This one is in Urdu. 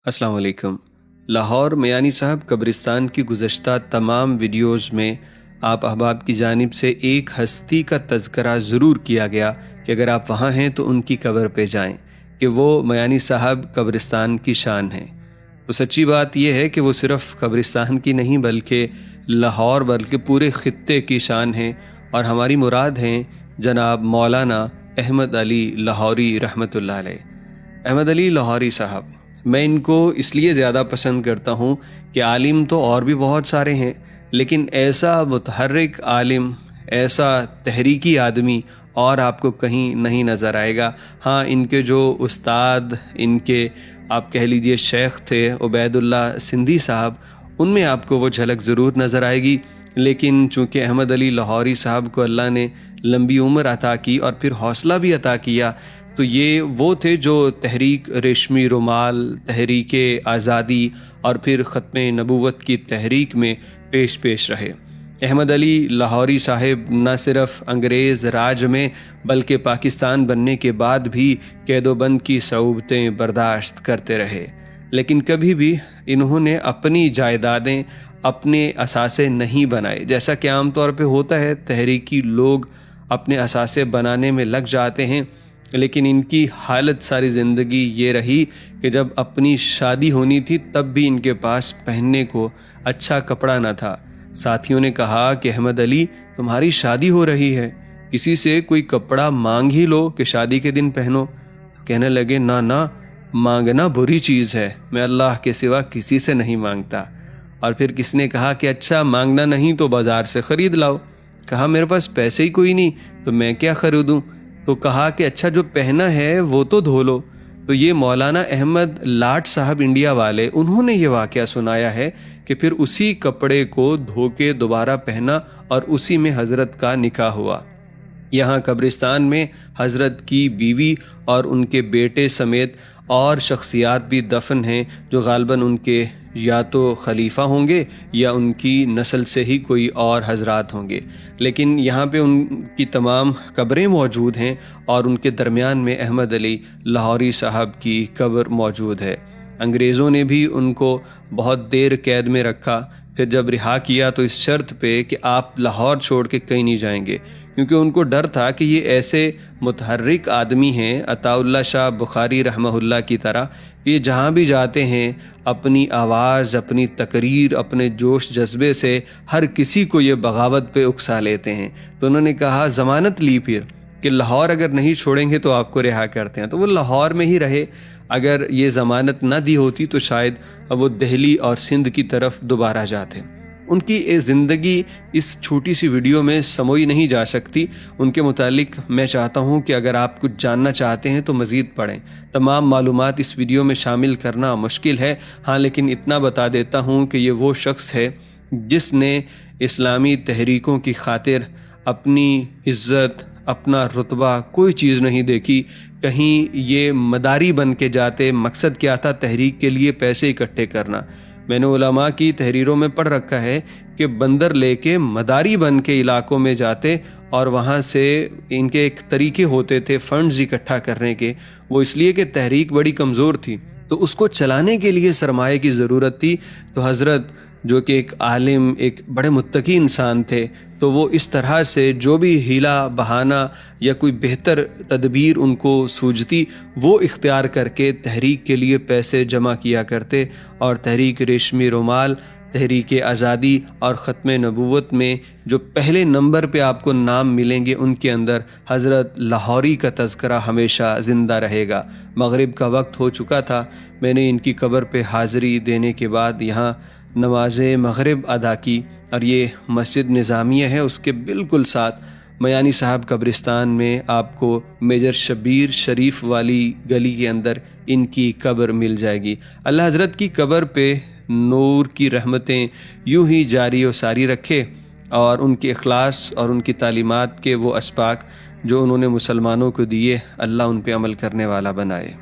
السلام علیکم۔ لاہور میانی صاحب قبرستان کی گزشتہ تمام ویڈیوز میں آپ احباب کی جانب سے ایک ہستی کا تذکرہ ضرور کیا گیا کہ اگر آپ وہاں ہیں تو ان کی قبر پہ جائیں کہ وہ میانی صاحب قبرستان کی شان ہے۔ تو سچی بات یہ ہے کہ وہ صرف قبرستان کی نہیں بلکہ لاہور بلکہ پورے خطے کی شان ہے، اور ہماری مراد ہیں جناب مولانا احمد علی لاہوری رحمۃ اللہ علیہ۔ احمد علی لاہوری صاحب، میں ان کو اس لیے زیادہ پسند کرتا ہوں کہ عالم تو اور بھی بہت سارے ہیں، لیکن ایسا متحرک عالم، ایسا تحریکی آدمی اور آپ کو کہیں نہیں نظر آئے گا۔ ہاں، ان کے جو استاد، ان کے آپ کہہ لیجئے شیخ تھے عبید اللہ سندھی صاحب، ان میں آپ کو وہ جھلک ضرور نظر آئے گی، لیکن چونکہ احمد علی لاہوری صاحب کو اللہ نے لمبی عمر عطا کی اور پھر حوصلہ بھی عطا کیا، تو یہ وہ تھے جو تحریک ریشمی رومال، تحریک آزادی اور پھر ختم نبوت کی تحریک میں پیش رہے۔ احمد علی لاہوری صاحب نہ صرف انگریز راج میں بلکہ پاکستان بننے کے بعد بھی قید و بند کی صعوبتیں برداشت کرتے رہے، لیکن کبھی بھی انہوں نے اپنی جائیدادیں اپنے اثاثے نہیں بنائے۔ جیسا کہ عام طور پہ ہوتا ہے، تحریکی لوگ اپنے اثاثے بنانے میں لگ جاتے ہیں، لیکن ان کی حالت ساری زندگی یہ رہی کہ جب اپنی شادی ہونی تھی تب بھی ان کے پاس پہننے کو اچھا کپڑا نہ تھا۔ ساتھیوں نے کہا کہ احمد علی، تمہاری شادی ہو رہی ہے، کسی سے کوئی کپڑا مانگ ہی لو کہ شادی کے دن پہنو۔ تو کہنے لگے، نہ مانگنا بری چیز ہے، میں اللہ کے سوا کسی سے نہیں مانگتا۔ اور پھر کس نے کہا کہ اچھا مانگنا نہیں تو بازار سے خرید لاؤ۔ کہا میرے پاس پیسے ہی کوئی نہیں تو میں کیا خریدوں؟ تو کہا کہ اچھا جو پہنا ہے وہ تو دھو لو۔ تو یہ مولانا احمد لاٹ صاحب انڈیا والے، انہوں نے یہ واقعہ سنایا ہے کہ پھر اسی کپڑے کو دھو کے دوبارہ پہنا اور اسی میں حضرت کا نکاح ہوا۔ یہاں قبرستان میں حضرت کی بیوی اور ان کے بیٹے سمیت اور شخصیات بھی دفن ہیں جو غالباً ان کے یا تو خلیفہ ہوں گے یا ان کی نسل سے ہی کوئی اور حضرات ہوں گے، لیکن یہاں پہ ان کی تمام قبریں موجود ہیں اور ان کے درمیان میں احمد علی لاہوری صاحب کی قبر موجود ہے۔ انگریزوں نے بھی ان کو بہت دیر قید میں رکھا، پھر جب رہا کیا تو اس شرط پہ کہ آپ لاہور چھوڑ کے کہیں نہیں جائیں گے، کیونکہ ان کو ڈر تھا کہ یہ ایسے متحرک آدمی ہیں عطا اللہ شاہ بخاری رحمہ اللہ کی طرح، کہ یہ جہاں بھی جاتے ہیں اپنی آواز، اپنی تقریر، اپنے جوش جذبے سے ہر کسی کو یہ بغاوت پہ اکسا لیتے ہیں۔ تو انہوں نے کہا، ضمانت لی پھر کہ لاہور اگر نہیں چھوڑیں گے تو آپ کو رہا کرتے ہیں۔ تو وہ لاہور میں ہی رہے۔ اگر یہ ضمانت نہ دی ہوتی تو شاید اب وہ دہلی اور سندھ کی طرف دوبارہ جاتے۔ ان کی زندگی اس چھوٹی سی ویڈیو میں سموئی نہیں جا سکتی۔ ان کے متعلق میں چاہتا ہوں کہ اگر آپ کچھ جاننا چاہتے ہیں تو مزید پڑھیں۔ تمام معلومات اس ویڈیو میں شامل کرنا مشکل ہے، ہاں لیکن اتنا بتا دیتا ہوں کہ یہ وہ شخص ہے جس نے اسلامی تحریکوں کی خاطر اپنی عزت، اپنا رتبہ کوئی چیز نہیں دیکھی۔ کہیں یہ مداری بن کے جاتے، مقصد کیا تھا؟ تحریک کے لیے پیسے اکٹھے کرنا۔ میں نے علماء کی تحریروں میں پڑھ رکھا ہے کہ بندر لے کے مداری بن کے علاقوں میں جاتے اور وہاں سے ان کے ایک طریقے ہوتے تھے فنڈز اکٹھا کرنے کے، وہ اس لیے کہ تحریک بڑی کمزور تھی تو اس کو چلانے کے لیے سرمایہ کی ضرورت تھی۔ تو حضرت جو کہ ایک عالم، ایک بڑے متقی انسان تھے، تو وہ اس طرح سے جو بھی ہیلا بہانہ یا کوئی بہتر تدبیر ان کو سوجتی وہ اختیار کر کے تحریک کے لیے پیسے جمع کیا کرتے، اور تحریک ریشمی رومال، تحریک آزادی اور ختم نبوت میں جو پہلے نمبر پہ آپ کو نام ملیں گے ان کے اندر حضرت لاہوری کا تذکرہ ہمیشہ زندہ رہے گا۔ مغرب کا وقت ہو چکا تھا، میں نے ان کی قبر پہ حاضری دینے کے بعد یہاں نماز مغرب ادا کی، اور یہ مسجد نظامیہ ہے، اس کے بالکل ساتھ میانی صاحب قبرستان میں آپ کو میجر شبیر شریف والی گلی کے اندر ان کی قبر مل جائے گی۔ اللہ حضرت کی قبر پہ نور کی رحمتیں یوں ہی جاری و ساری رکھے، اور ان کے اخلاص اور ان کی تعلیمات کے وہ اسباق جو انہوں نے مسلمانوں کو دیے، اللہ ان پہ عمل کرنے والا بنائے۔